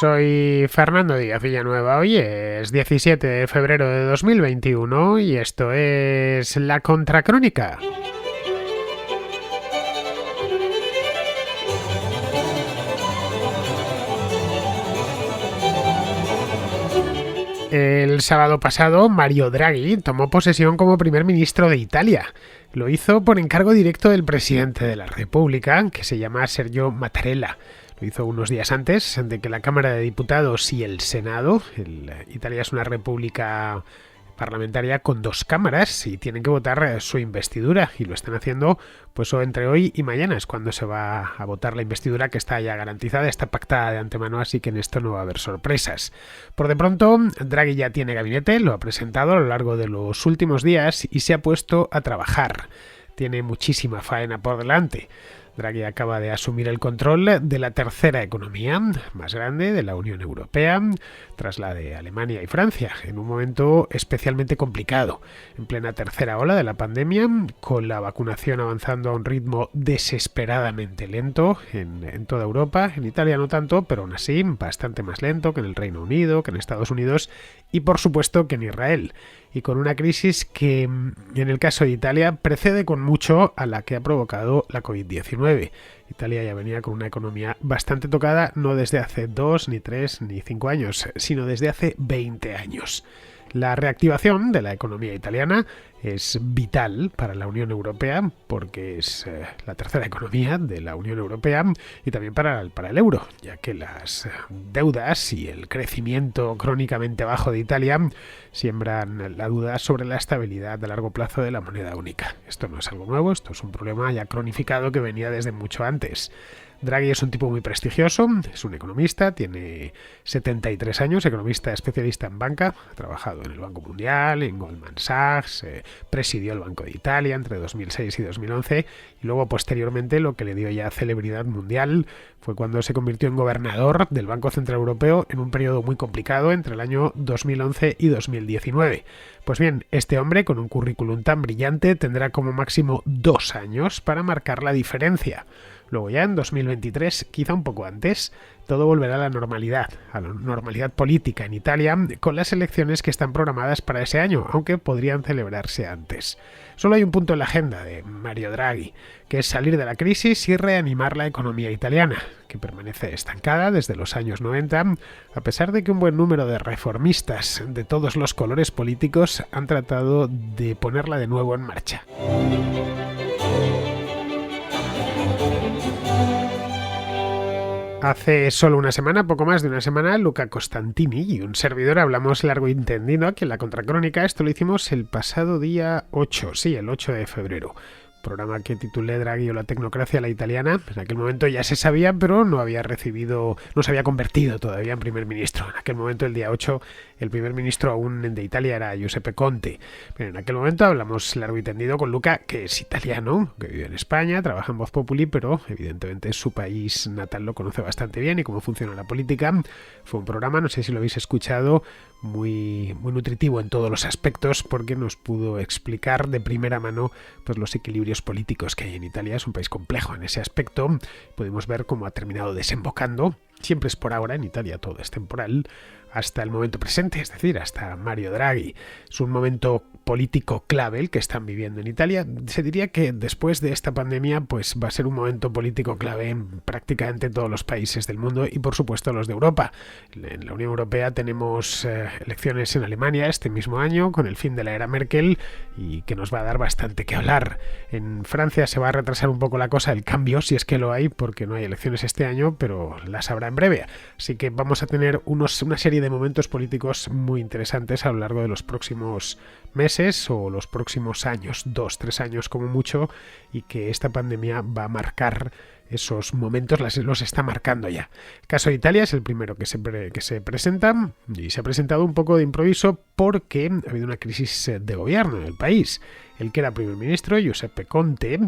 Soy Fernando Díaz Villanueva. Hoy es 17 de febrero de 2021 y esto es La Contracrónica. El sábado pasado, Mario Draghi tomó posesión como primer ministro de Italia. Lo hizo por encargo directo del presidente de la República, que se llama Sergio Mattarella. Lo hizo unos días antes de que la Cámara de Diputados y el Senado, Italia es una república parlamentaria con dos cámaras y tienen que votar su investidura, y lo están haciendo pues entre hoy y mañana es cuando se va a votar la investidura, que está ya garantizada, está pactada de antemano, así que en esto no va a haber sorpresas. Por de pronto, Draghi ya tiene gabinete, lo ha presentado a lo largo de los últimos días y se ha puesto a trabajar. Tiene muchísima faena por delante. Draghi acaba de asumir el control de la tercera economía más grande de la Unión Europea, tras la de Alemania y Francia, en un momento especialmente complicado, en plena tercera ola de la pandemia, con la vacunación avanzando a un ritmo desesperadamente lento en toda Europa, en Italia no tanto, pero aún así bastante más lento que en el Reino Unido, que en Estados Unidos y por supuesto que en Israel, y con una crisis que en el caso de Italia precede con mucho a la que ha provocado la COVID-19. Italia ya venía con una economía bastante tocada, no desde hace 2, ni 3, ni 5 años, sino desde hace 20 años. La reactivación de la economía italiana es vital para la Unión Europea porque es la tercera economía de la Unión Europea y también para el euro, ya que las deudas y el crecimiento crónicamente bajo de Italia siembran la duda sobre la estabilidad a largo plazo de la moneda única. Esto no es algo nuevo, esto es un problema ya cronificado que venía desde mucho antes. Draghi es un tipo muy prestigioso, es un economista, tiene 73 años, economista especialista en banca, ha trabajado en el Banco Mundial, en Goldman Sachs, presidió el Banco de Italia entre 2006 y 2011 y luego posteriormente lo que le dio ya celebridad mundial fue cuando se convirtió en gobernador del Banco Central Europeo en un periodo muy complicado entre el año 2011 y 2019. Pues bien, este hombre con un currículum tan brillante tendrá como máximo 2 años para marcar la diferencia. Luego ya en 2023, quizá un poco antes, todo volverá a la normalidad política en Italia, con las elecciones que están programadas para ese año, aunque podrían celebrarse antes. Solo hay un punto en la agenda de Mario Draghi, que es salir de la crisis y reanimar la economía italiana, que permanece estancada desde los años 90, a pesar de que un buen número de reformistas de todos los colores políticos han tratado de ponerla de nuevo en marcha. Hace solo una semana, poco más de una semana, Luca Costantini y un servidor hablamos largo y tendido aquí en La Contracrónica. Esto lo hicimos el pasado día 8, sí, el 8 de febrero. Programa que titulé Draghi o la tecnocracia a la italiana. En aquel momento ya se sabía, pero no se había convertido todavía en primer ministro. En aquel momento, el día 8, el primer ministro aún de Italia era Giuseppe Conte. Pero en aquel momento hablamos largo y tendido con Luca, que es italiano, que vive en España, trabaja en Voz Populi, pero evidentemente su país natal lo conoce bastante bien y cómo funciona la política. Fue un programa, no sé si lo habéis escuchado, muy nutritivo en todos los aspectos, porque nos pudo explicar de primera mano pues los equilibrios políticos que hay en Italia. Es un país complejo en ese aspecto. Pudimos ver cómo ha terminado desembocando, siempre es por ahora, en Italia todo es temporal, hasta el momento presente, es decir, hasta Mario Draghi. Es un momento político clave el que están viviendo en Italia. Se diría que después de esta pandemia pues va a ser un momento político clave en prácticamente todos los países del mundo y por supuesto los de Europa. En la Unión Europea tenemos elecciones en Alemania este mismo año con el fin de la era Merkel y que nos va a dar bastante que hablar. En Francia se va a retrasar un poco la cosa, el cambio, si es que lo hay, porque no hay elecciones este año, pero las habrá en breve. Así que vamos a tener una serie de momentos políticos muy interesantes a lo largo de los próximos meses o los próximos años, 2-3 años como mucho, y que esta pandemia va a marcar esos momentos, los está marcando ya. El caso de Italia es el primero que se presenta y se ha presentado un poco de improviso porque ha habido una crisis de gobierno en el país. El que era primer ministro, Giuseppe Conte,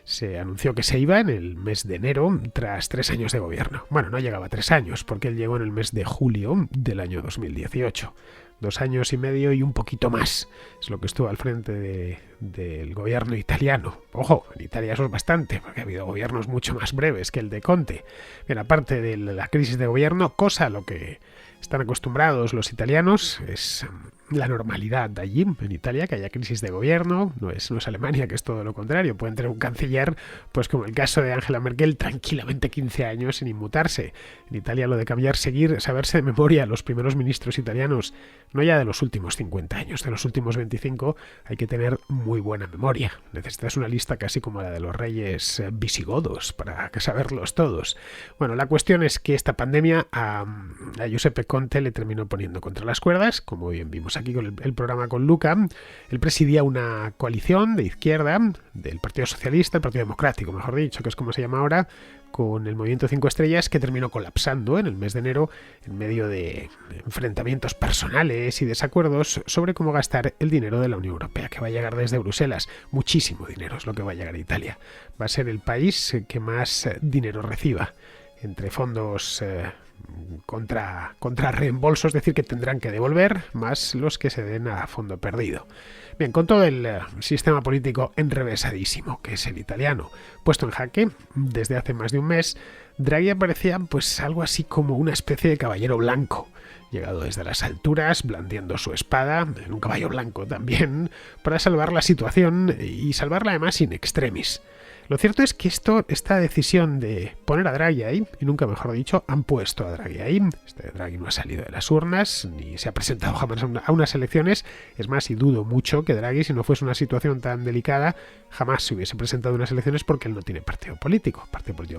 se anunció que se iba en el mes de enero tras 3 años de gobierno. Bueno, no llegaba a 3 años porque él llegó en el mes de julio del año 2018. 2 años y medio y un poquito más. Es lo que estuvo al frente del gobierno italiano. Ojo, en Italia eso es bastante, porque ha habido gobiernos mucho más breves que el de Conte. Bien, aparte de la crisis de gobierno, cosa a lo que están acostumbrados los italianos, es la normalidad de allí, en Italia, que haya crisis de gobierno. No es Alemania, que es todo lo contrario. Pueden tener un canciller, pues como el caso de Angela Merkel, tranquilamente 15 años sin inmutarse. En Italia lo de cambiar, seguir, saberse de memoria los primeros ministros italianos, no ya de los últimos 50 años, de los últimos 25, hay que tener muy buena memoria. Necesitas una lista casi como la de los reyes visigodos para saberlos todos. Bueno, la cuestión es que esta pandemia a Giuseppe Conte le terminó poniendo contra las cuerdas, como bien vimos aquí con el programa con Luca. Él presidía una coalición de izquierda del Partido Socialista, el Partido Democrático, mejor dicho, que es como se llama ahora, con el Movimiento 5 Estrellas, que terminó colapsando en el mes de enero en medio de enfrentamientos personales y desacuerdos sobre cómo gastar el dinero de la Unión Europea, que va a llegar desde Bruselas. Muchísimo dinero es lo que va a llegar a Italia. Va a ser el país que más dinero reciba, entre fondos contra reembolsos, es decir, que tendrán que devolver, más los que se den a fondo perdido. Bien, con todo el sistema político enrevesadísimo, que es el italiano, puesto en jaque desde hace más de un mes, Draghi aparecía pues algo así como una especie de caballero blanco, llegado desde las alturas, blandiendo su espada, en un caballo blanco también, para salvar la situación y salvarla además in extremis. Lo cierto es que esta decisión de poner a Draghi ahí, y nunca mejor dicho, han puesto a Draghi ahí. Este Draghi no ha salido de las urnas, ni se ha presentado jamás a unas elecciones. Es más, y dudo mucho que Draghi, si no fuese una situación tan delicada, jamás se hubiese presentado a unas elecciones, porque él no tiene partido político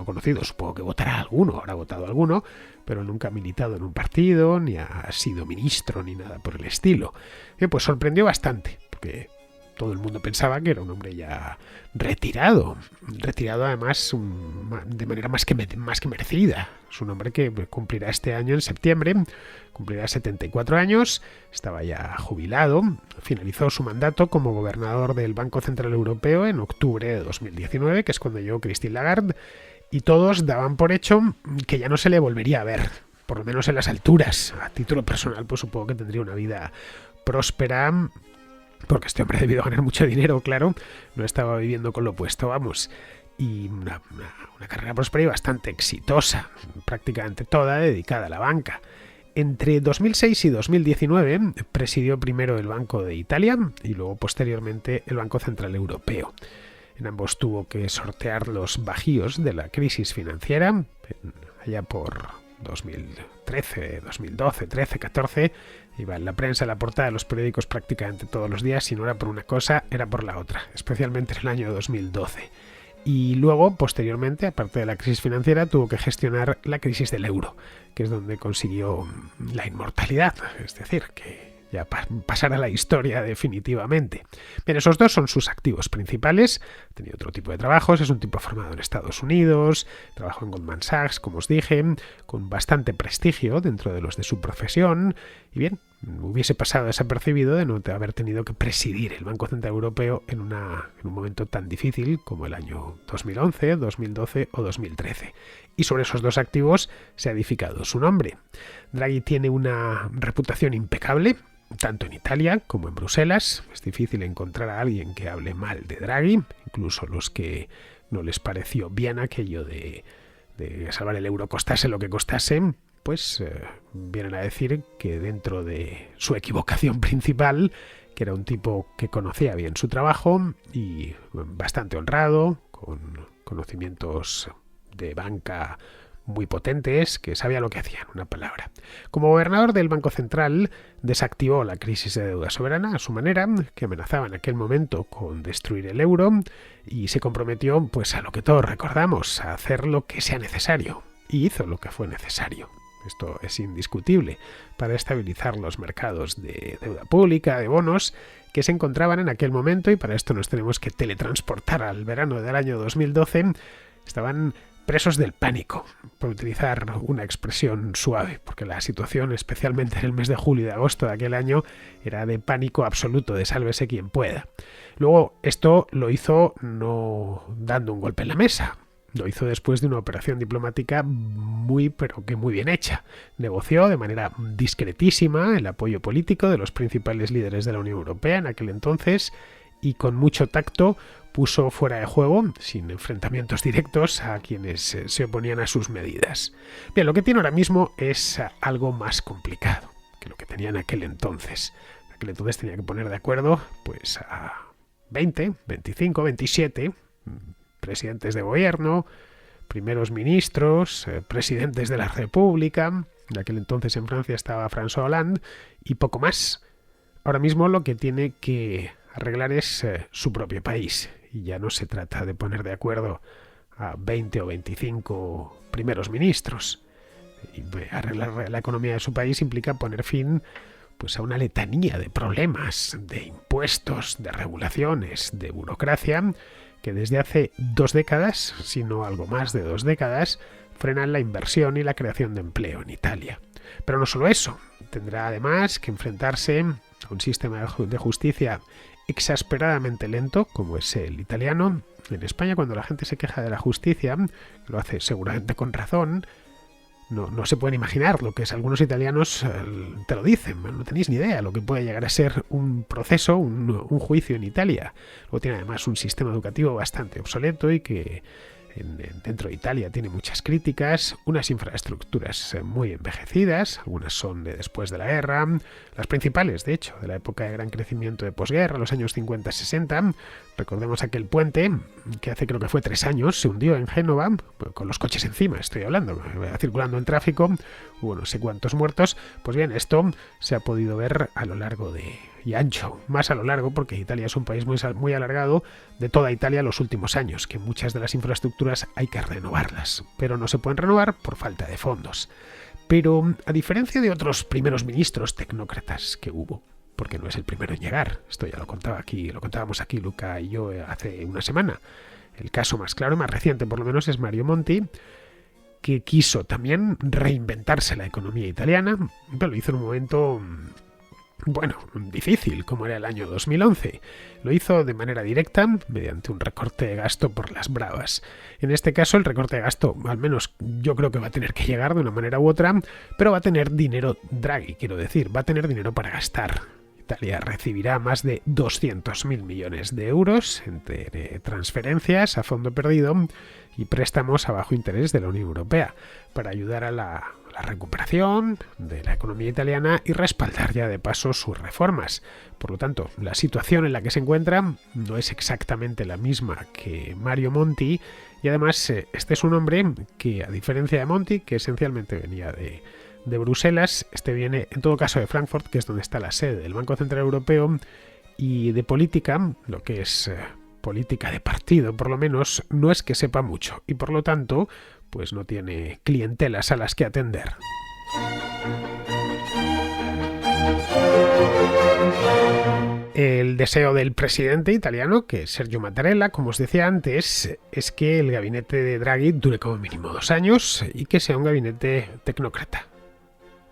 conocido. Supongo que votará alguno, habrá votado alguno, pero nunca ha militado en un partido, ni ha sido ministro, ni nada por el estilo. Pues sorprendió bastante, porque todo el mundo pensaba que era un hombre ya retirado además de manera más que merecida. Es un hombre que cumplirá este año, en septiembre, cumplirá 74 años, estaba ya jubilado, finalizó su mandato como gobernador del Banco Central Europeo en octubre de 2019, que es cuando llegó Christine Lagarde, y todos daban por hecho que ya no se le volvería a ver, por lo menos en las alturas. A título personal, pues supongo que tendría una vida próspera, porque este hombre, debido a ganar mucho dinero, claro, no estaba viviendo con lo puesto, vamos. Y una carrera próspera y bastante exitosa, prácticamente toda dedicada a la banca. Entre 2006 y 2019 presidió primero el Banco de Italia y luego posteriormente el Banco Central Europeo. En ambos tuvo que sortear los bajíos de la crisis financiera, allá por 2013, 2012, 13, 14, iba en la prensa, en la portada de los periódicos prácticamente todos los días, si no era por una cosa, era por la otra, especialmente en el año 2012. Y luego, posteriormente, aparte de la crisis financiera, tuvo que gestionar la crisis del euro, que es donde consiguió la inmortalidad, es decir, que ya pasará a la historia definitivamente. Bien, esos dos son sus activos principales. Ha tenido otro tipo de trabajos, es un tipo formado en Estados Unidos, trabajó en Goldman Sachs, como os dije, con bastante prestigio dentro de los de su profesión, y bien, hubiese pasado desapercibido de no haber tenido que presidir el Banco Central Europeo en un momento tan difícil como el año 2011, 2012 o 2013. Y sobre esos dos activos se ha edificado su nombre. Draghi tiene una reputación impecable, tanto en Italia como en Bruselas. Es difícil encontrar a alguien que hable mal de Draghi, incluso los que no les pareció bien aquello de salvar el euro costase lo que costase, pues vienen a decir que dentro de su equivocación principal, que era un tipo que conocía bien su trabajo y bastante honrado, con conocimientos de banca muy potentes, que sabía lo que hacía, en una palabra. Como gobernador del Banco Central, desactivó la crisis de deuda soberana a su manera, que amenazaba en aquel momento con destruir el euro, y se comprometió, pues a lo que todos recordamos, a hacer lo que sea necesario. Y hizo lo que fue necesario. Esto es indiscutible, para estabilizar los mercados de deuda pública, de bonos, que se encontraban en aquel momento, y para esto nos tenemos que teletransportar al verano del año 2012, estaban presos del pánico, por utilizar una expresión suave, porque la situación, especialmente en el mes de julio y de agosto de aquel año, era de pánico absoluto, de sálvese quien pueda. Luego, esto lo hizo no dando un golpe en la mesa, Lo hizo después de una operación diplomática pero que muy bien hecha. Negoció de manera discretísima el apoyo político de los principales líderes de la Unión Europea en aquel entonces y con mucho tacto puso fuera de juego, sin enfrentamientos directos, a quienes se oponían a sus medidas. Bien, lo que tiene ahora mismo es algo más complicado que lo que tenía en aquel entonces. En aquel entonces tenía que poner de acuerdo pues a 20, 25, 27 presidentes de gobierno, primeros ministros, presidentes de la República. En aquel entonces en Francia estaba François Hollande y poco más. Ahora mismo lo que tiene que arreglar es su propio país. Y ya no se trata de poner de acuerdo a 20 o 25 primeros ministros. Y arreglar la economía de su país implica poner fin pues a una letanía de problemas, de impuestos, de regulaciones, de burocracia, que desde hace 2 décadas, si no algo más de 2 décadas, frenan la inversión y la creación de empleo en Italia. Pero no solo eso, tendrá además que enfrentarse a un sistema de justicia exasperadamente lento, como es el italiano. En España, cuando la gente se queja de la justicia, lo hace seguramente con razón, no se pueden imaginar lo que es. Algunos italianos te lo dicen, no tenéis ni idea lo que puede llegar a ser un proceso, un juicio en Italia. Luego tiene además un sistema educativo bastante obsoleto y que dentro de Italia tiene muchas críticas, unas infraestructuras muy envejecidas, algunas son de después de la guerra, las principales, de hecho, de la época de gran crecimiento de posguerra, los años 50-60. Recordemos aquel puente que hace creo que fue 3 años, se hundió en Génova, con los coches encima, estoy hablando, circulando en tráfico, hubo no sé cuántos muertos. Pues bien, esto se ha podido ver a lo largo y ancho, más a lo largo, porque Italia es un país muy alargado, de toda Italia los últimos años, que muchas de las infraestructuras hay que renovarlas, pero no se pueden renovar por falta de fondos. Pero a diferencia de otros primeros ministros tecnócratas que hubo, porque no es el primero en llegar, esto ya lo contábamos aquí Luca y yo hace una semana, el caso más claro y más reciente por lo menos es Mario Monti, que quiso también reinventarse la economía italiana, pero lo hizo en un momento difícil, como era el año 2011. Lo hizo de manera directa, mediante un recorte de gasto por las bravas. En este caso, el recorte de gasto, al menos yo creo que va a tener que llegar de una manera u otra, pero va a tener dinero Draghi, quiero decir, va a tener dinero para gastar. Italia recibirá más de 200.000 millones de euros entre transferencias a fondo perdido y préstamos a bajo interés de la Unión Europea para ayudar a la recuperación de la economía italiana y respaldar ya de paso sus reformas. Por lo tanto, la situación en la que se encuentra no es exactamente la misma que Mario Monti y además este es un hombre que, a diferencia de Monti, que esencialmente venía de Bruselas, este viene en todo caso de Frankfurt, que es donde está la sede del Banco Central Europeo, y de política, lo que es política de partido por lo menos, no es que sepa mucho y por lo tanto pues no tiene clientelas a las que atender. El deseo del presidente italiano, que es Sergio Mattarella, como os decía antes, es que el gabinete de Draghi dure como mínimo 2 años y que sea un gabinete tecnócrata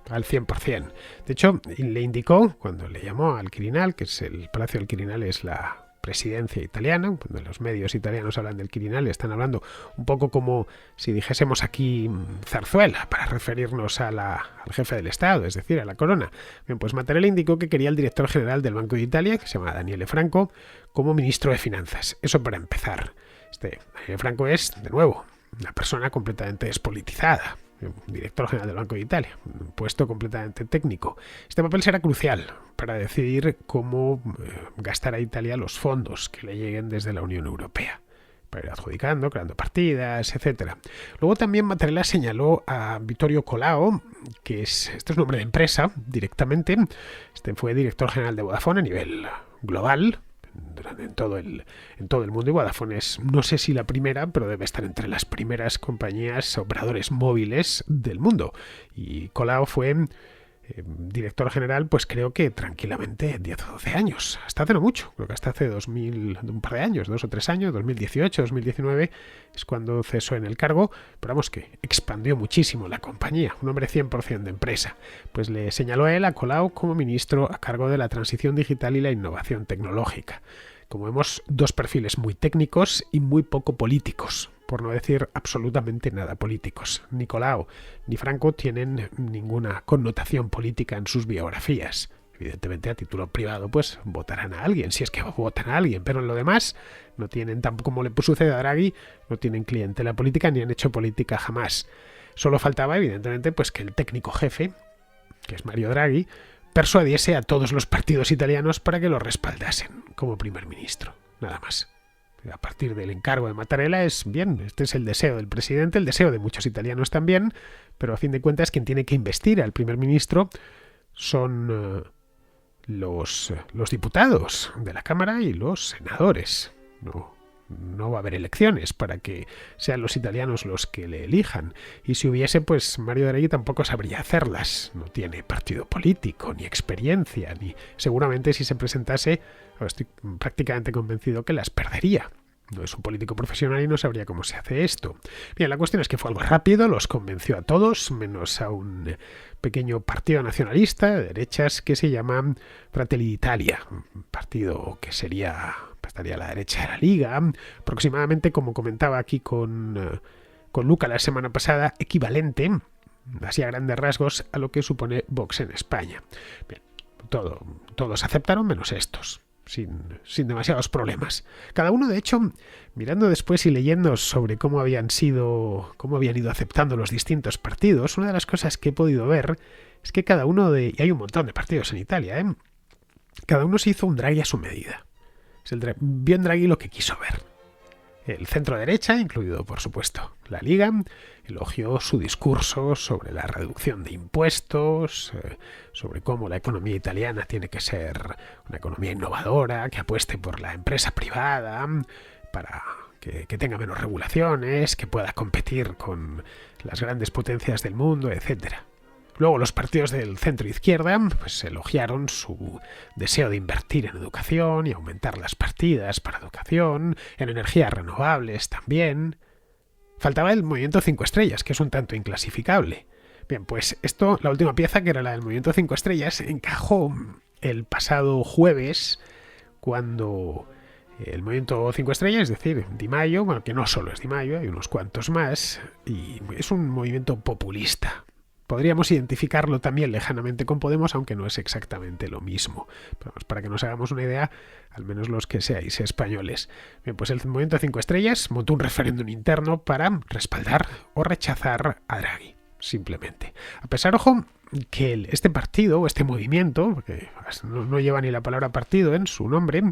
al 100%. De hecho, le indicó, cuando le llamó al Quirinal, que es el Palacio del Quirinal, es la presidencia italiana, cuando los medios italianos hablan del Quirinal, están hablando un poco como si dijésemos aquí Zarzuela, para referirnos al jefe del Estado, es decir, a la corona. Bien, pues Mattarella indicó que quería al director general del Banco de Italia, que se llama Daniele Franco, como ministro de Finanzas. Eso para empezar. Daniele Franco es, de nuevo, una persona completamente despolitizada, director general del Banco de Italia, un puesto completamente técnico. Este papel será crucial para decidir cómo gastar a Italia los fondos que le lleguen desde la Unión Europea, para ir adjudicando, creando partidas, etc. Luego también Mattarella señaló a Vittorio Colao, que este es un hombre de empresa directamente. Este fue director general de Vodafone a nivel global, en todo el mundo, y Vodafone es, no sé si la primera, pero debe estar entre las primeras compañías operadores móviles del mundo. Y Colao fue director general, pues creo que tranquilamente 10 o 12 años, hasta hace no mucho, creo que hasta hace un par de años, 2 o 3 años, 2018, 2019, es cuando cesó en el cargo, pero vamos que expandió muchísimo la compañía, un hombre 100% de empresa. Pues le señaló a él, a Colao, como ministro a cargo de la transición digital y la innovación tecnológica. Como vemos, 2 perfiles muy técnicos y muy poco políticos, por no decir absolutamente nada políticos. Ni Colau ni Franco tienen ninguna connotación política en sus biografías. Evidentemente, a título privado, pues votarán a alguien, si es que votan a alguien, pero en lo demás no tienen, tampoco como le sucede a Draghi, no tienen clientela política ni han hecho política jamás. Solo faltaba, evidentemente, pues que el técnico jefe, que es Mario Draghi, persuadiese a todos los partidos italianos para que lo respaldasen como primer ministro. Nada más. A partir del encargo de Mattarella es bien, este es el deseo del presidente, el deseo de muchos italianos también, pero a fin de cuentas quien tiene que investir al primer ministro son los diputados de la Cámara y los senadores. No va a haber elecciones para que sean los italianos los que le elijan. Y si hubiese, pues Mario Draghi tampoco sabría hacerlas. No tiene partido político, ni experiencia, ni seguramente si se presentase, estoy prácticamente convencido que las perdería. No es un político profesional y no sabría cómo se hace esto. Bien, la cuestión es que fue algo rápido, los convenció a todos, menos a un pequeño partido nacionalista de derechas que se llama Fratelli d'Italia, un partido que estaría a la derecha de la Liga, aproximadamente, como comentaba aquí con Luca la semana pasada, equivalente, así a grandes rasgos, a lo que supone Vox en España. Bien, todos aceptaron menos estos. Sin demasiados problemas. Cada uno, de hecho, mirando después y leyendo sobre cómo habían ido aceptando los distintos partidos, una de las cosas que he podido ver es que y hay un montón de partidos en Italia, cada uno se hizo un Draghi a su medida. Vio en Draghi lo que quiso ver. El centro derecha, incluido por supuesto la Liga, elogió su discurso sobre la reducción de impuestos, sobre cómo la economía italiana tiene que ser una economía innovadora, que apueste por la empresa privada, para que tenga menos regulaciones, que pueda competir con las grandes potencias del mundo, etcétera. Luego los partidos del centro-izquierda pues elogiaron su deseo de invertir en educación y aumentar las partidas para educación, en energías renovables también. Faltaba el Movimiento 5 Estrellas, que es un tanto inclasificable. Bien, pues la última pieza, que era la del Movimiento 5 Estrellas, encajó el pasado jueves cuando el Movimiento 5 Estrellas, es decir, Di Maio, bueno, que no solo es Di Maio, hay unos cuantos más, y es un movimiento populista. Podríamos identificarlo también lejanamente con Podemos, aunque no es exactamente lo mismo. Pero para que nos hagamos una idea, al menos los que seáis españoles. Bien, pues el Movimiento 5 Estrellas montó un referéndum interno para respaldar o rechazar a Draghi, simplemente. A pesar, ojo, que este partido o este movimiento, porque no lleva ni la palabra partido en su nombre,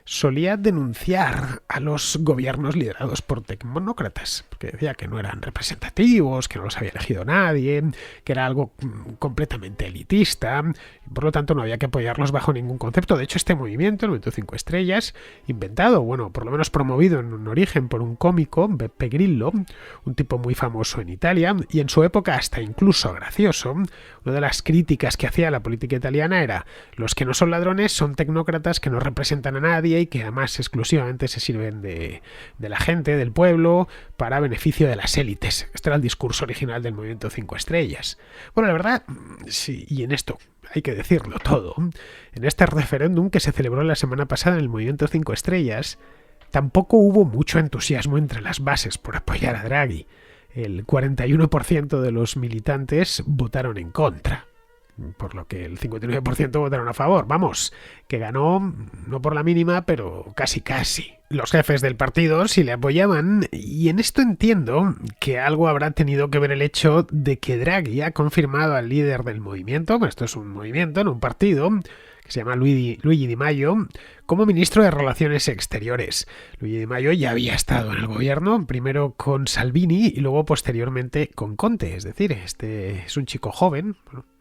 solía denunciar a los gobiernos liderados por tecnócratas, porque decía que no eran representativos, que no los había elegido nadie, que era algo completamente elitista, y por lo tanto no había que apoyarlos bajo ningún concepto. De hecho, este movimiento, el Movimiento 5 Estrellas, inventado, bueno, por lo menos promovido en un origen por un cómico, Beppe Grillo, un tipo muy famoso en Italia, y en su época hasta incluso gracioso. Una de las críticas que hacía la política italiana era: los que no son ladrones son tecnócratas que no representan a nadie y que además exclusivamente se sirven de la gente, del pueblo, para beneficio de las élites. Este era el discurso original del Movimiento 5 Estrellas. Bueno, la verdad, sí, y en esto hay que decirlo todo, en este referéndum que se celebró la semana pasada en el Movimiento 5 Estrellas, tampoco hubo mucho entusiasmo entre las bases por apoyar a Draghi. El 41% de los militantes votaron en contra, por lo que el 59% votaron a favor. Vamos, que ganó, no por la mínima, pero casi. Los jefes del partido sí le apoyaban, y en esto entiendo que algo habrá tenido que ver el hecho de que Draghi ha confirmado al líder del movimiento, pues esto es un movimiento, no un partido, que se llama Luigi Di Maio, como ministro de Relaciones Exteriores. Luigi Di Maio ya había estado en el gobierno, primero con Salvini y luego posteriormente con Conte. Es decir, este es un chico joven,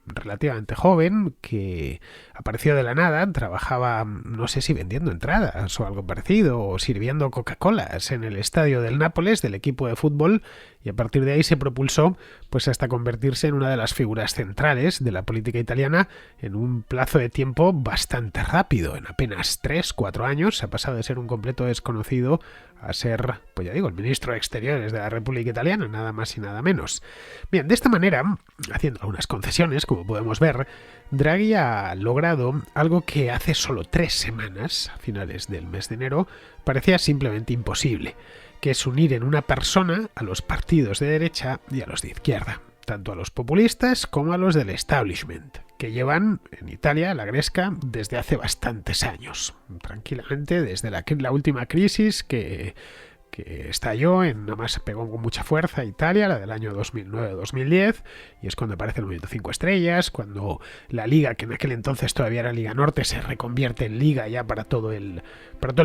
relativamente joven, que apareció de la nada, trabajaba, no sé si vendiendo entradas o algo parecido, o sirviendo Coca-Colas en el estadio del Nápoles, del equipo de fútbol, y a partir de ahí se propulsó pues hasta convertirse en una de las figuras centrales de la política italiana en un plazo de tiempo bastante rápido. En apenas 3-4 años ha pasado de ser un completo desconocido a ser, pues ya digo, el ministro de Exteriores de la República Italiana, nada más y nada menos. Bien, de esta manera, haciendo algunas concesiones, como podemos ver, Draghi ha logrado algo que hace solo 3 semanas, a finales del mes de enero, parecía simplemente imposible: que es unir en una persona a los partidos de derecha y a los de izquierda, tanto a los populistas como a los del establishment, que llevan en Italia la gresca desde hace bastantes años, tranquilamente desde la última crisis que estalló, nada más pegó con mucha fuerza a Italia, la del año 2009-2010, y es cuando aparece el movimiento 5 estrellas, cuando la Liga, que en aquel entonces todavía era Liga Norte, se reconvierte en Liga ya para todo el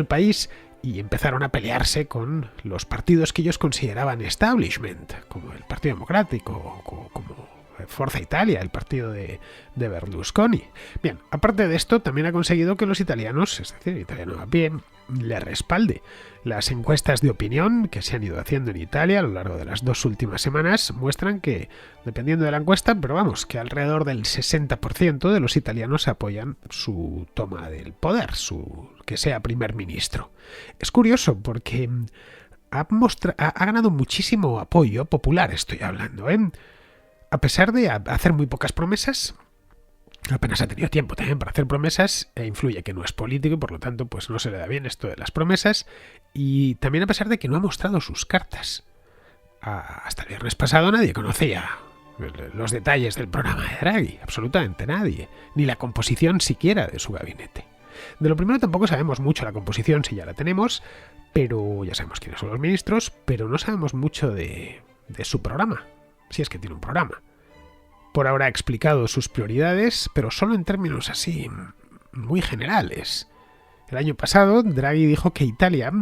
país, y empezaron a pelearse con los partidos que ellos consideraban establishment, como el Partido Democrático, como Forza Italia, el partido de Berlusconi. Bien, aparte de esto, también ha conseguido que los italianos, es decir, el italiano a pie, le respalde. Las encuestas de opinión que se han ido haciendo en Italia a lo largo de las 2 últimas semanas muestran que, dependiendo de la encuesta, pero vamos, que alrededor del 60% de los italianos apoyan su toma del poder, que sea primer ministro. Es curioso porque ha ganado muchísimo apoyo popular, estoy hablando, a pesar de hacer muy pocas promesas. Apenas ha tenido tiempo también para hacer promesas, influye que no es político y por lo tanto pues no se le da bien esto de las promesas, y también a pesar de que no ha mostrado sus cartas. Hasta el viernes pasado nadie conocía los detalles del programa de Draghi, absolutamente nadie, ni la composición siquiera de su gabinete. De lo primero tampoco sabemos mucho la composición, si ya la tenemos, pero ya sabemos quiénes son los ministros, pero no sabemos mucho de su programa, si es que tiene un programa. Por ahora ha explicado sus prioridades, pero solo en términos así muy generales. El año pasado, Draghi dijo que Italia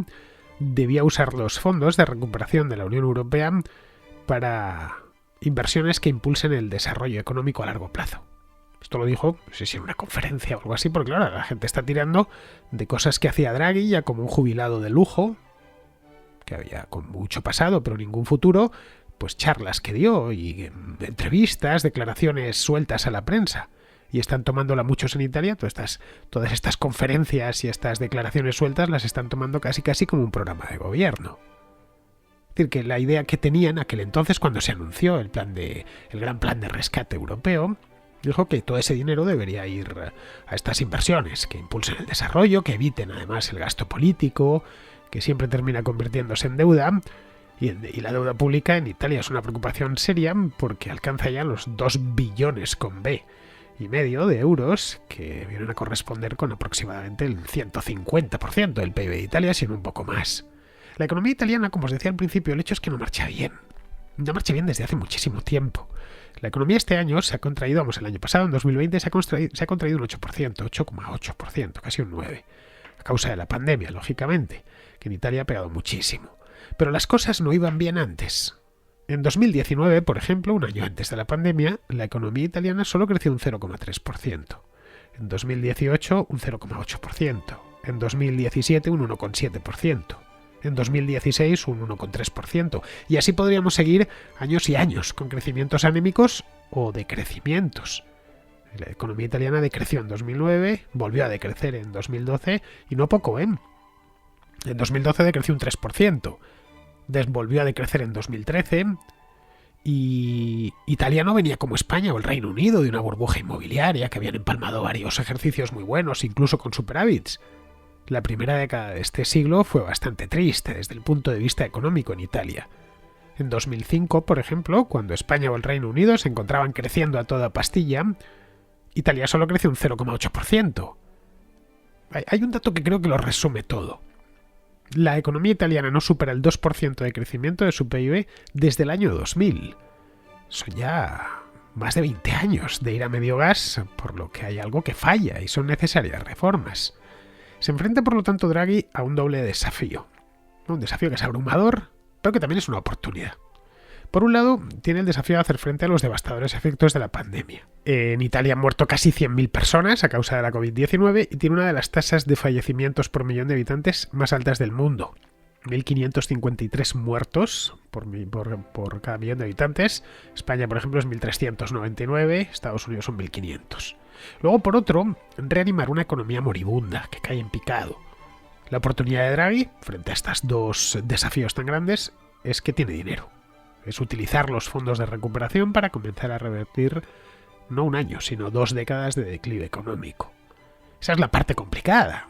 debía usar los fondos de recuperación de la Unión Europea para inversiones que impulsen el desarrollo económico a largo plazo. Esto lo dijo, no sé si en una conferencia o algo así, porque claro, la gente está tirando de cosas que hacía Draghi ya como un jubilado de lujo, que había con mucho pasado pero ningún futuro, pues charlas que dio y entrevistas, declaraciones sueltas a la prensa. Y están tomándola muchos en Italia, todas estas conferencias y estas declaraciones sueltas las están tomando casi como un programa de gobierno. Es decir, que la idea que tenían aquel entonces cuando se anunció el gran plan de rescate europeo, dijo que todo ese dinero debería ir a estas inversiones, que impulsen el desarrollo, que eviten además el gasto político, que siempre termina convirtiéndose en deuda. Y la deuda pública en Italia es una preocupación seria porque alcanza ya los 2 billones con B y medio de euros, que vienen a corresponder con aproximadamente el 150% del PIB de Italia, sino un poco más. La economía italiana, como os decía al principio, el hecho es que no marcha bien. No marcha bien desde hace muchísimo tiempo. La economía este año se ha contraído, el año pasado, en 2020, se ha contraído un 8%, 8,8%, casi un 9%, a causa de la pandemia, lógicamente, que en Italia ha pegado muchísimo. Pero las cosas no iban bien antes. En 2019, por ejemplo, un año antes de la pandemia, la economía italiana solo creció un 0,3%. En 2018, un 0,8%. En 2017, un 1,7%. En 2016, un 1,3%. Y así podríamos seguir años y años, con crecimientos anémicos o decrecimientos. La economía italiana decreció en 2009, volvió a decrecer en 2012, y no poco, ¿eh? En 2012 decreció un 3%. Volvió a decrecer en 2013 y Italia no venía como España o el Reino Unido de una burbuja inmobiliaria que habían empalmado varios ejercicios muy buenos, incluso con superávits. La primera década de este siglo fue bastante triste desde el punto de vista económico en Italia. En 2005, por ejemplo, cuando España o el Reino Unido se encontraban creciendo a toda pastilla, Italia solo creció un 0,8%. Hay un dato que creo que lo resume todo. La economía italiana no supera el 2% de crecimiento de su PIB desde el año 2000. Son ya más de 20 años de ir a medio gas, por lo que hay algo que falla y son necesarias reformas. Se enfrenta, por lo tanto, Draghi a un doble desafío. Un desafío que es abrumador, pero que también es una oportunidad. Por un lado, tiene el desafío de hacer frente a los devastadores efectos de la pandemia. En Italia han muerto casi 100.000 personas a causa de la COVID-19 y tiene una de las tasas de fallecimientos por millón de habitantes más altas del mundo. 1.553 muertos por cada millón de habitantes. España, por ejemplo, es 1.399, Estados Unidos son 1.500. Luego, por otro, reanimar una economía moribunda que cae en picado. La oportunidad de Draghi, frente a estos dos desafíos tan grandes, es que tiene dinero. Es utilizar los fondos de recuperación para comenzar a revertir no un año, sino 2 décadas de declive económico. Esa es la parte complicada,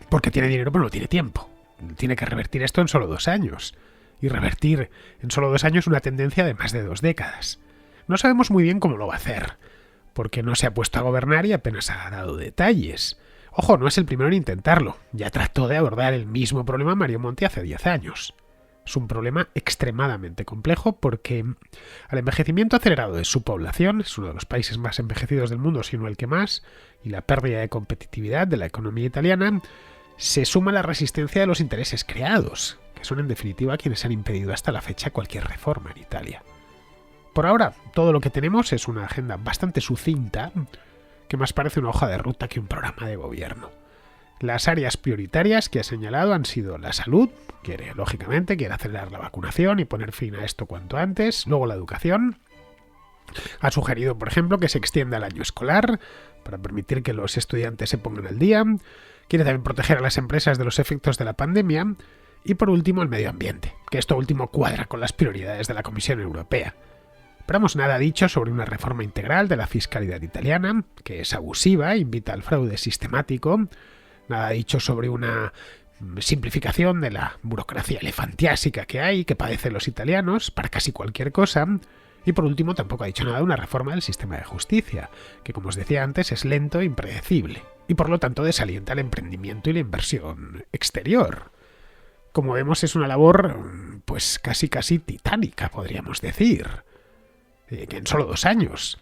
porque tiene dinero pero no tiene tiempo. tiene que revertir esto en solo 2 años. Y revertir en solo 2 años una tendencia de más de 2 décadas. No sabemos muy bien cómo lo va a hacer, porque no se ha puesto a gobernar y apenas ha dado detalles. Ojo, no es el primero en intentarlo. Ya trató de abordar el mismo problema Mario Monti hace 10 años. Es un problema extremadamente complejo porque al envejecimiento acelerado de su población, es uno de los países más envejecidos del mundo, si no el que más, y la pérdida de competitividad de la economía italiana, se suma la resistencia de los intereses creados, que son en definitiva quienes han impedido hasta la fecha cualquier reforma en Italia. Por ahora, todo lo que tenemos es una agenda bastante sucinta, que más parece una hoja de ruta que un programa de gobierno. Las áreas prioritarias que ha señalado han sido la salud, quiere acelerar la vacunación y poner fin a esto cuanto antes, luego la educación. Ha sugerido, por ejemplo, que se extienda el año escolar para permitir que los estudiantes se pongan al día. Quiere también proteger a las empresas de los efectos de la pandemia. Y por último, el medio ambiente, que esto último cuadra con las prioridades de la Comisión Europea. Pero nada dicho sobre una reforma integral de la fiscalidad italiana, que es abusiva, invita al fraude sistemático. Nada dicho sobre una simplificación de la burocracia elefantiásica que hay, que padecen los italianos, para casi cualquier cosa. Y por último, tampoco ha dicho nada de una reforma del sistema de justicia, que como os decía antes es lento e impredecible, y por lo tanto desalienta el emprendimiento y la inversión exterior. Como vemos, es una labor pues casi titánica, podríamos decir, que en solo 2 años.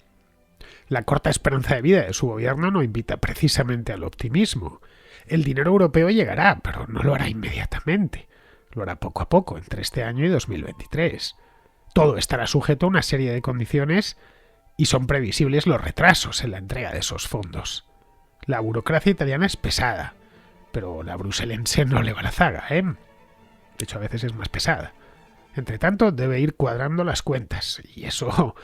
La corta esperanza de vida de su gobierno no invita precisamente al optimismo. El dinero europeo llegará, pero no lo hará inmediatamente. Lo hará poco a poco, entre este año y 2023. Todo estará sujeto a una serie de condiciones y son previsibles los retrasos en la entrega de esos fondos. La burocracia italiana es pesada, pero la bruselense no le va la zaga, ¿eh? De hecho, a veces es más pesada. Entre tanto, debe ir cuadrando las cuentas, y eso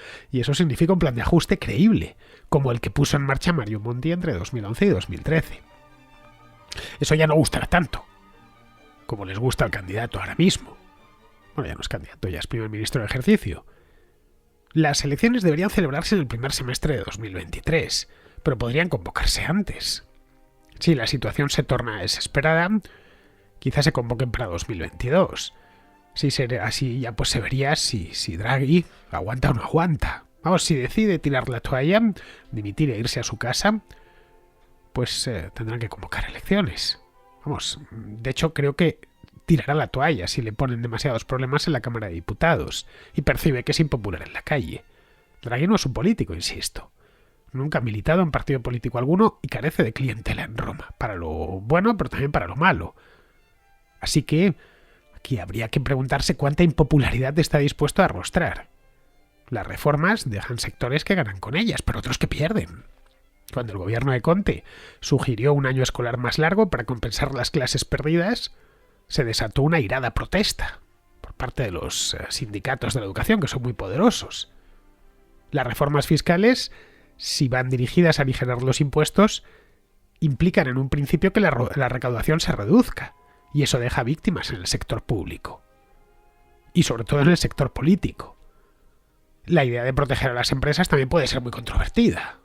significa un plan de ajuste creíble, como el que puso en marcha Mario Monti entre 2011 y 2013. Eso ya no gustará tanto, como les gusta al candidato ahora mismo. Bueno, ya no es candidato, ya es primer ministro de ejercicio. Las elecciones deberían celebrarse en el primer semestre de 2023, pero podrían convocarse antes. Si la situación se torna desesperada, quizás se convoquen para 2022. Si será así, ya pues se vería si Draghi aguanta o no aguanta. Vamos, si decide tirar la toalla, dimitir e irse a su casa, pues tendrán que convocar elecciones. Vamos, de hecho creo que tirará la toalla si le ponen demasiados problemas en la Cámara de Diputados y percibe que es impopular en la calle. Draghi no es un político, insisto. Nunca ha militado en partido político alguno y carece de clientela en Roma, para lo bueno pero también para lo malo. Así que aquí habría que preguntarse cuánta impopularidad está dispuesto a arrostrar. Las reformas dejan sectores que ganan con ellas, pero otros que pierden. Cuando el gobierno de Conte sugirió un año escolar más largo para compensar las clases perdidas, se desató una airada protesta por parte de los sindicatos de la educación, que son muy poderosos. Las reformas fiscales, si van dirigidas a aligerar los impuestos, implican en un principio que la recaudación se reduzca, y eso deja víctimas en el sector público. Y sobre todo en el sector político. La idea de proteger a las empresas también puede ser muy controvertida.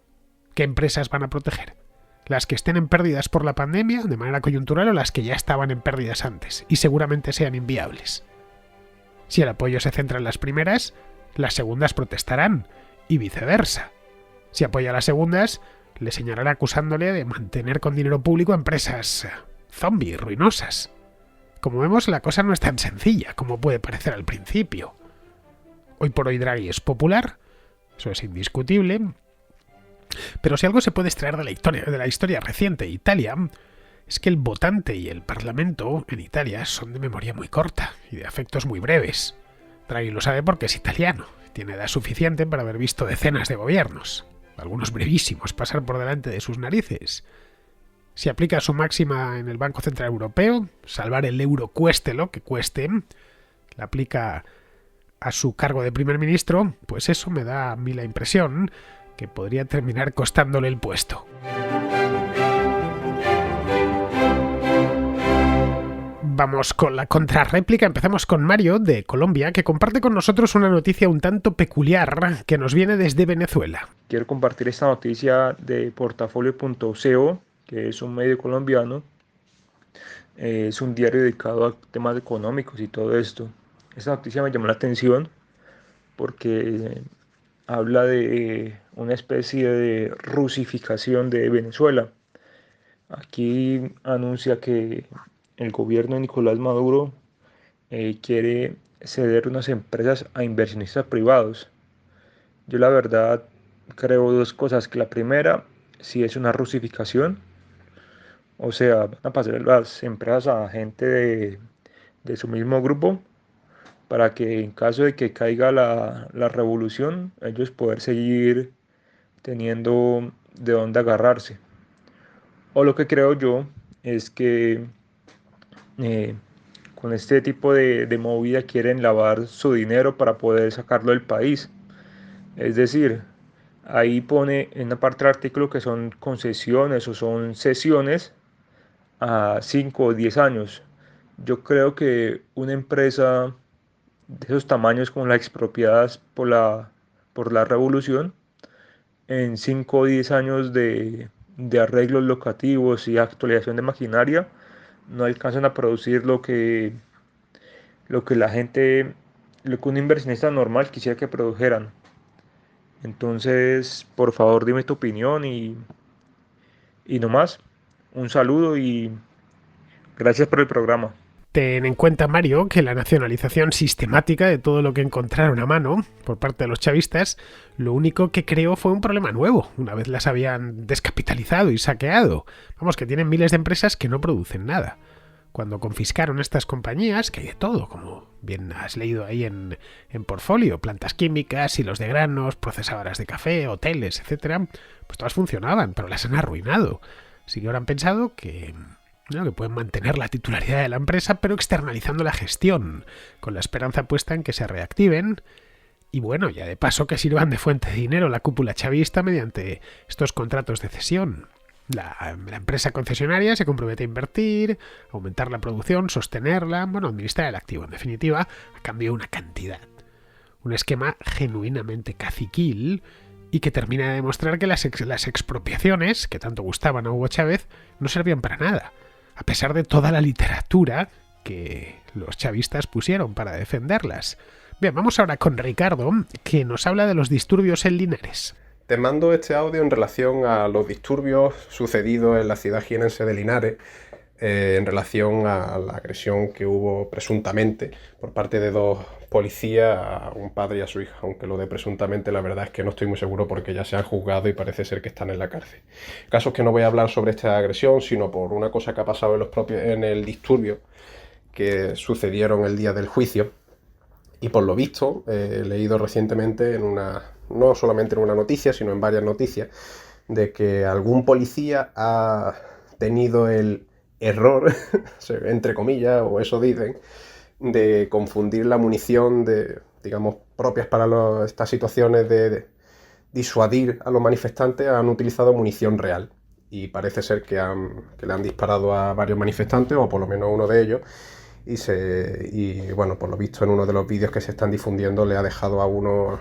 ¿Qué empresas van a proteger? ¿Las que estén en pérdidas por la pandemia de manera coyuntural o las que ya estaban en pérdidas antes y seguramente sean inviables? Si el apoyo se centra en las primeras, las segundas protestarán y viceversa. Si apoya a las segundas, le señalará acusándole de mantener con dinero público empresas zombie ruinosas. Como vemos, la cosa no es tan sencilla como puede parecer al principio. Hoy por hoy Draghi es popular, eso es indiscutible, pero si algo se puede extraer de la historia reciente de Italia, es que el votante y el parlamento en Italia son de memoria muy corta y de afectos muy breves. Draghi lo sabe porque es italiano, tiene edad suficiente para haber visto decenas de gobiernos, algunos brevísimos, pasar por delante de sus narices. Si aplica su máxima en el Banco Central Europeo, salvar el euro cueste lo que cueste, la aplica a su cargo de primer ministro, pues eso me da a mí la impresión que podría terminar costándole el puesto. Vamos con la contrarréplica. Empezamos con Mario, de Colombia, que comparte con nosotros una noticia un tanto peculiar que nos viene desde Venezuela. Quiero compartir esta noticia de portafolio.co, que es un medio colombiano, Es un diario dedicado a temas económicos y todo esto. Esta noticia me llamó la atención porque habla de una especie de rusificación de Venezuela. Aquí anuncia que el gobierno de Nicolás Maduro quiere ceder unas empresas a inversionistas privados. Yo la verdad creo dos cosas, que la primera, si es una rusificación, o sea, van a pasar las empresas a gente de su mismo grupo para que en caso de que caiga la revolución, ellos poder seguir teniendo de dónde agarrarse. O lo que creo yo es que eh, con este tipo de movida quieren lavar su dinero para poder sacarlo del país. Es decir, ahí pone en una parte del artículo que son concesiones o son cesiones a 5 o 10 años. Yo creo que una empresa de esos tamaños como las expropiadas por la revolución, en 5 o 10 años de arreglos locativos y actualización de maquinaria, no alcanzan a producir lo que la gente, lo que un inversionista normal quisiera que produjeran. Entonces, por favor, dime tu opinión y no más. Un saludo y gracias por el programa. Ten en cuenta, Mario, que la nacionalización sistemática de todo lo que encontraron a mano por parte de los chavistas, lo único que creó fue un problema nuevo, una vez las habían descapitalizado y saqueado. Vamos, que tienen miles de empresas que no producen nada. Cuando confiscaron estas compañías, que hay de todo, como bien has leído ahí en Portfolio, plantas químicas, hilos de granos, procesadoras de café, hoteles, etcétera, pues todas funcionaban, pero las han arruinado. Así que ahora han pensado que ¿no? Que pueden mantener la titularidad de la empresa, pero externalizando la gestión, con la esperanza puesta en que se reactiven y bueno, ya de paso que sirvan de fuente de dinero la cúpula chavista mediante estos contratos de cesión. La empresa concesionaria se compromete a invertir, aumentar la producción, sostenerla, bueno, administrar el activo, en definitiva, a cambio de una cantidad. Un esquema genuinamente caciquil y que termina de demostrar que las expropiaciones, que tanto gustaban a Hugo Chávez, no servían para nada, a pesar de toda la literatura que los chavistas pusieron para defenderlas. Bien, vamos ahora con Ricardo, que nos habla de los disturbios en Linares. Te mando este audio en relación a los disturbios sucedidos en la ciudad jienense de Linares, en relación a la agresión que hubo presuntamente por parte de dos policías a un padre y a su hija, aunque lo de presuntamente la verdad es que no estoy muy seguro porque ya se han juzgado y parece ser que están en la cárcel. El caso es que no voy a hablar sobre esta agresión, sino por una cosa que ha pasado en el disturbio que sucedieron el día del juicio. Y por lo visto, he leído recientemente no solamente en una noticia, sino en varias noticias, de que algún policía ha tenido el error, entre comillas, o eso dicen, de confundir la munición digamos, propias para estas situaciones de disuadir a los manifestantes, han utilizado munición real. Y parece ser que le han disparado a varios manifestantes, o por lo menos uno de ellos, y bueno, por lo visto en uno de los vídeos que se están difundiendo le ha dejado a uno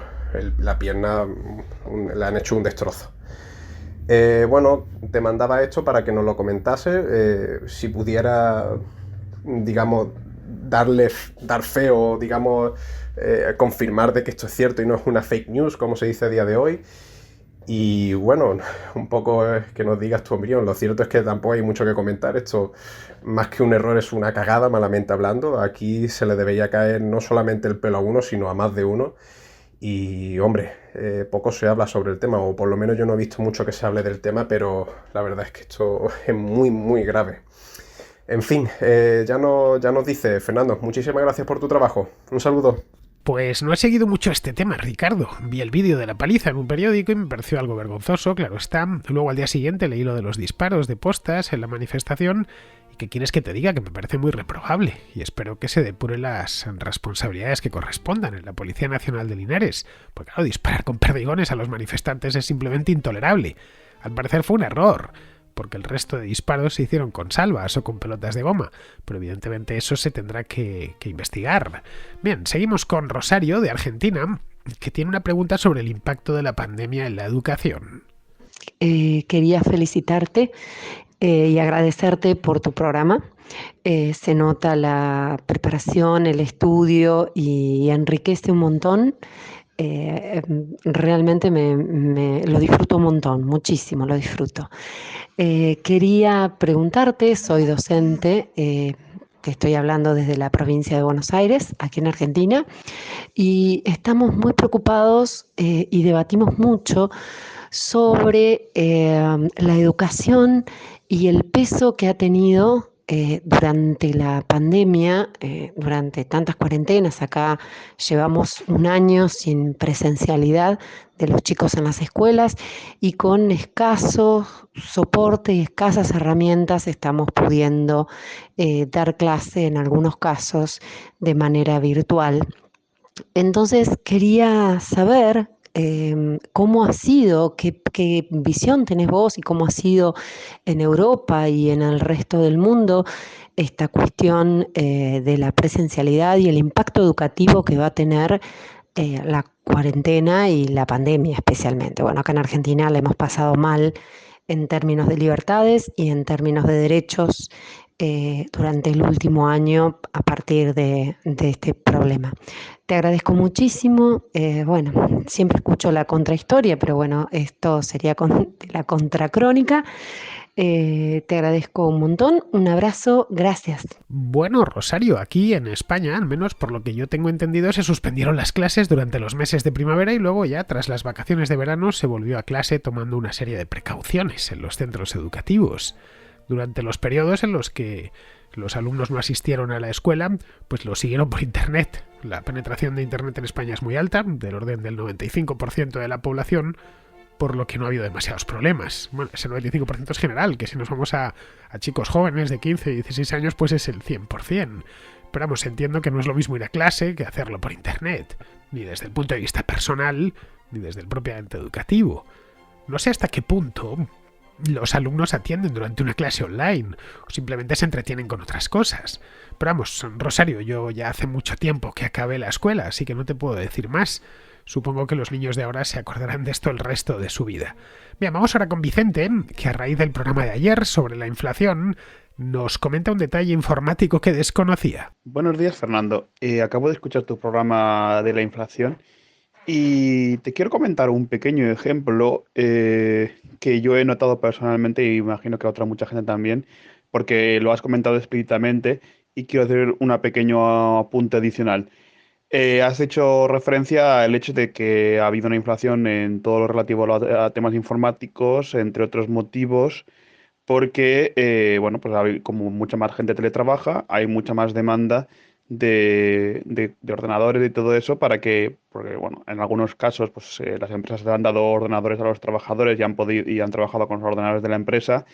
la pierna, le han hecho un destrozo. Bueno, te mandaba esto para que nos lo comentase, si pudiera, digamos, dar fe o, digamos, confirmar de que esto es cierto y no es una fake news, como se dice a día de hoy. Y bueno, un poco que nos digas tu opinión. Lo cierto es que tampoco hay mucho que comentar. Esto, más que un error, es una cagada, malamente hablando. Aquí se le debería caer no solamente el pelo a uno, sino a más de uno. Y hombre, poco se habla sobre el tema, o por lo menos yo no he visto mucho que se hable del tema, pero la verdad es que esto es muy, muy grave. En fin, ya nos dice Fernando, muchísimas gracias por tu trabajo. Un saludo. Pues no he seguido mucho este tema, Ricardo. Vi el vídeo de la paliza en un periódico y me pareció algo vergonzoso, claro está. Luego al día siguiente leí lo de los disparos de postas en la manifestación y que quieres que te diga que me parece muy reprobable y espero que se depuren las responsabilidades que correspondan en la Policía Nacional de Linares. Porque claro, disparar con perdigones a los manifestantes es simplemente intolerable. Al parecer fue un error, porque el resto de disparos se hicieron con salvas o con pelotas de goma, pero evidentemente eso se tendrá que investigar. Bien, seguimos con Rosario, de Argentina, que tiene una pregunta sobre el impacto de la pandemia en la educación. Quería felicitarte y agradecerte por tu programa. Se nota la preparación, el estudio y enriquece un montón. Realmente lo disfruto un montón, muchísimo lo disfruto. Quería preguntarte, soy docente, te estoy hablando desde la provincia de Buenos Aires, aquí en Argentina, y estamos muy preocupados y debatimos mucho sobre la educación y el peso que ha tenido durante la pandemia, durante tantas cuarentenas. Acá llevamos un año sin presencialidad de los chicos en las escuelas y con escaso soporte y escasas herramientas estamos pudiendo dar clase en algunos casos de manera virtual. Entonces quería saber cómo ha sido, qué visión tenés vos y cómo ha sido en Europa y en el resto del mundo esta cuestión de la presencialidad y el impacto educativo que va a tener la cuarentena y la pandemia especialmente. Bueno, acá en Argentina la hemos pasado mal en términos de libertades y en términos de derechos durante el último año a partir de este problema. Te agradezco muchísimo. Bueno, siempre escucho la contrahistoria, pero bueno, esto sería la contracrónica. Te agradezco un montón. Un abrazo. Gracias. Bueno, Rosario, aquí en España, al menos por lo que yo tengo entendido, se suspendieron las clases durante los meses de primavera y luego ya tras las vacaciones de verano se volvió a clase tomando una serie de precauciones en los centros educativos. Durante los periodos en los que los alumnos no asistieron a la escuela, pues lo siguieron por Internet. La penetración de Internet en España es muy alta, del orden del 95% de la población, por lo que no ha habido demasiados problemas. Bueno, ese 95% es general, que si nos vamos a chicos jóvenes de 15 y 16 años, pues es el 100%. Pero vamos, entiendo que no es lo mismo ir a clase que hacerlo por Internet, ni desde el punto de vista personal, ni desde el propiamente educativo. No sé hasta qué punto los alumnos atienden durante una clase online o simplemente se entretienen con otras cosas. Pero vamos, Rosario, yo ya hace mucho tiempo que acabé la escuela, así que no te puedo decir más. Supongo que los niños de ahora se acordarán de esto el resto de su vida. Bien, vamos ahora con Vicente, que a raíz del programa de ayer sobre la inflación nos comenta un detalle informático que desconocía. Buenos días, Fernando. Acabo de escuchar tu programa de la inflación y te quiero comentar un pequeño ejemplo que yo he notado personalmente y imagino que a otra mucha gente también, porque lo has comentado explícitamente y quiero hacer una pequeño apunte adicional. Has hecho referencia al hecho de que ha habido una inflación en todo lo relativo a temas informáticos, entre otros motivos, porque, bueno, pues como mucha más gente teletrabaja, hay mucha más demanda de ordenadores y todo eso porque, bueno, en algunos casos, pues las empresas le han dado ordenadores a los trabajadores y han podido, y han trabajado con los ordenadores de la empresa,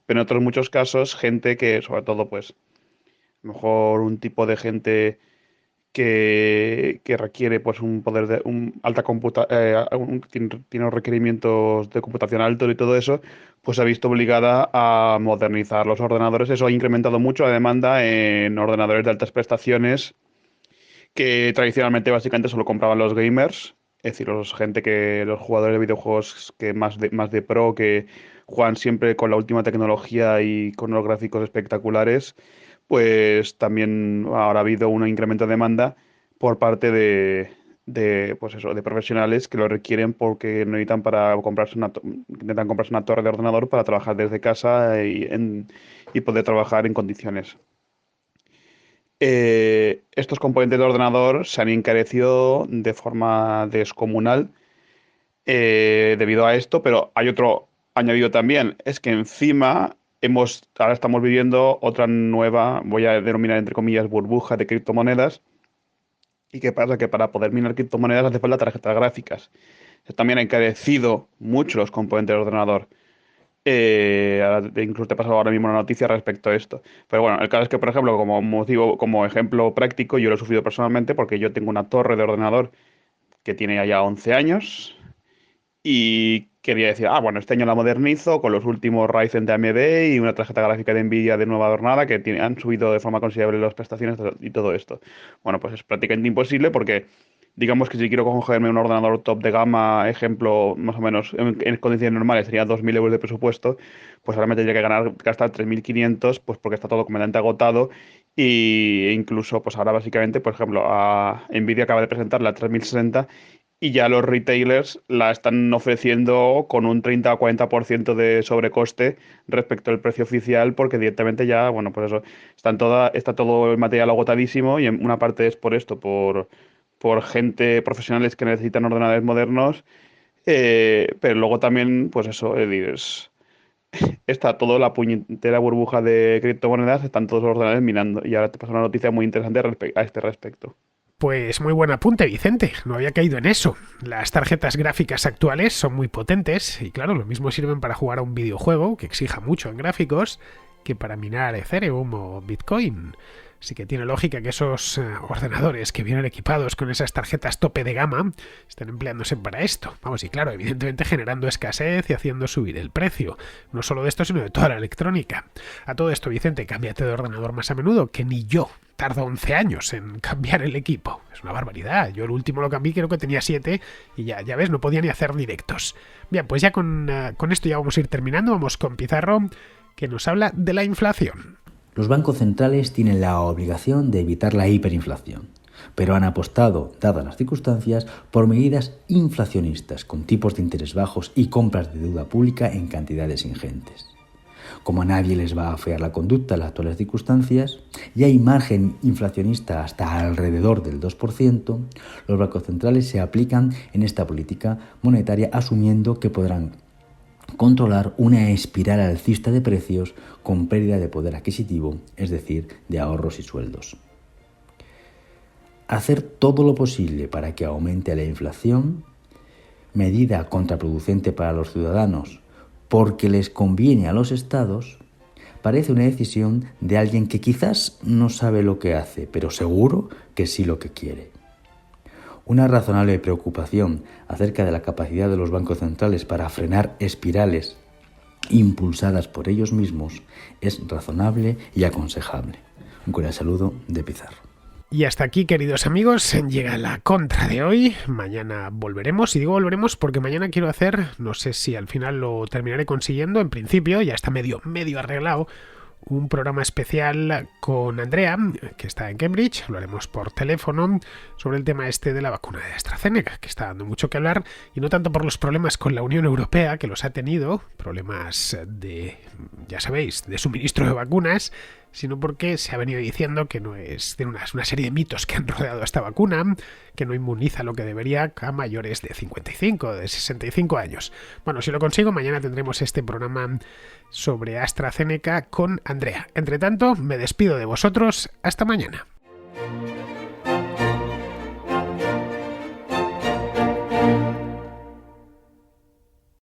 pero en otros muchos casos, gente que, sobre todo, pues, a lo mejor un tipo de gente que requiere pues un poder de un alta tiene unos requerimientos de computación altos y todo eso, pues se ha visto obligada a modernizar los ordenadores. Eso ha incrementado mucho la demanda en ordenadores de altas prestaciones que tradicionalmente básicamente solo compraban los gamers, es decir, los jugadores de videojuegos que más de pro, que juegan siempre con la última tecnología y con unos gráficos espectaculares, pues también ahora ha habido un incremento de demanda por parte pues eso, de profesionales que lo requieren porque necesitan intentan comprarse una torre de ordenador para trabajar desde casa y poder trabajar en condiciones. Estos componentes de ordenador se han encarecido de forma descomunal debido a esto, pero hay otro añadido también, es que encima ahora estamos viviendo otra nueva, voy a denominar entre comillas, burbuja de criptomonedas. ¿Y qué pasa? Que para poder minar criptomonedas hace falta tarjetas gráficas. También ha encarecido mucho los componentes del ordenador. Incluso te he pasado ahora mismo una noticia respecto a esto. Pero bueno, el caso es que, por ejemplo, como ejemplo práctico, yo lo he sufrido personalmente porque yo tengo una torre de ordenador que tiene ya 11 años y quería decir, bueno, este año la modernizo con los últimos Ryzen de AMD y una tarjeta gráfica de Nvidia de nueva adornada han subido de forma considerable las prestaciones y todo esto. Bueno, pues es prácticamente imposible porque digamos que si quiero cogerme un ordenador top de gama, ejemplo, más o menos en condiciones normales sería 2.000 euros de presupuesto, pues ahora me tendría que gastar 3.500, pues porque está todo completamente agotado. Y incluso, pues ahora básicamente, por ejemplo, a Nvidia acaba de presentar la 3060 y ya los retailers la están ofreciendo con un 30 o 40% de sobrecoste respecto al precio oficial, porque directamente ya, bueno, pues eso, está todo el material agotadísimo y en una parte es por esto, por gente, profesionales que necesitan ordenadores modernos, pero luego también, pues eso, está toda la puñetera burbuja de criptomonedas, están todos los ordenadores minando. Y ahora te pasa una noticia muy interesante a este respecto. Pues muy buen apunte, Vicente. No había caído en eso. Las tarjetas gráficas actuales son muy potentes y claro, lo mismo sirven para jugar a un videojuego que exija mucho en gráficos que para minar Ethereum o Bitcoin. Así que tiene lógica que esos ordenadores que vienen equipados con esas tarjetas tope de gama estén empleándose para esto. Vamos, y claro, evidentemente generando escasez y haciendo subir el precio. No solo de esto, sino de toda la electrónica. A todo esto, Vicente, cámbiate de ordenador más a menudo, que ni yo. Tardo 11 años en cambiar el equipo. Es una barbaridad. Yo el último lo cambié, creo que tenía 7 y ya ves, no podía ni hacer directos. Bien, pues ya con esto ya vamos a ir terminando. Vamos con Pizarro, que nos habla de la inflación. Los bancos centrales tienen la obligación de evitar la hiperinflación, pero han apostado, dadas las circunstancias, por medidas inflacionistas con tipos de interés bajos y compras de deuda pública en cantidades ingentes. Como a nadie les va a afear la conducta en las actuales circunstancias y hay margen inflacionista hasta alrededor del 2%, los bancos centrales se aplican en esta política monetaria asumiendo que podrán controlar una espiral alcista de precios con pérdida de poder adquisitivo, es decir, de ahorros y sueldos. Hacer todo lo posible para que aumente la inflación, medida contraproducente para los ciudadanos porque les conviene a los estados, parece una decisión de alguien que quizás no sabe lo que hace, pero seguro que sí lo que quiere. Una razonable preocupación acerca de la capacidad de los bancos centrales para frenar espirales impulsadas por ellos mismos es razonable y aconsejable. Un cordial saludo de Pizarro. Y hasta aquí, queridos amigos, llega la contra de hoy. Mañana volveremos, y digo volveremos porque mañana quiero hacer, no sé si al final lo terminaré consiguiendo, en principio ya está medio arreglado, un programa especial con Andrea, que está en Cambridge. Lo haremos por teléfono sobre el tema este de la vacuna de AstraZeneca, que está dando mucho que hablar, y no tanto por los problemas con la Unión Europea, que los ha tenido, problemas de, ya sabéis, de suministro de vacunas, sino porque se ha venido diciendo que no es de una serie de mitos que han rodeado a esta vacuna, que no inmuniza lo que debería a mayores de 55, de 65 años. Bueno, si lo consigo, mañana tendremos este programa sobre AstraZeneca con Andrea. Entre tanto, me despido de vosotros. Hasta mañana.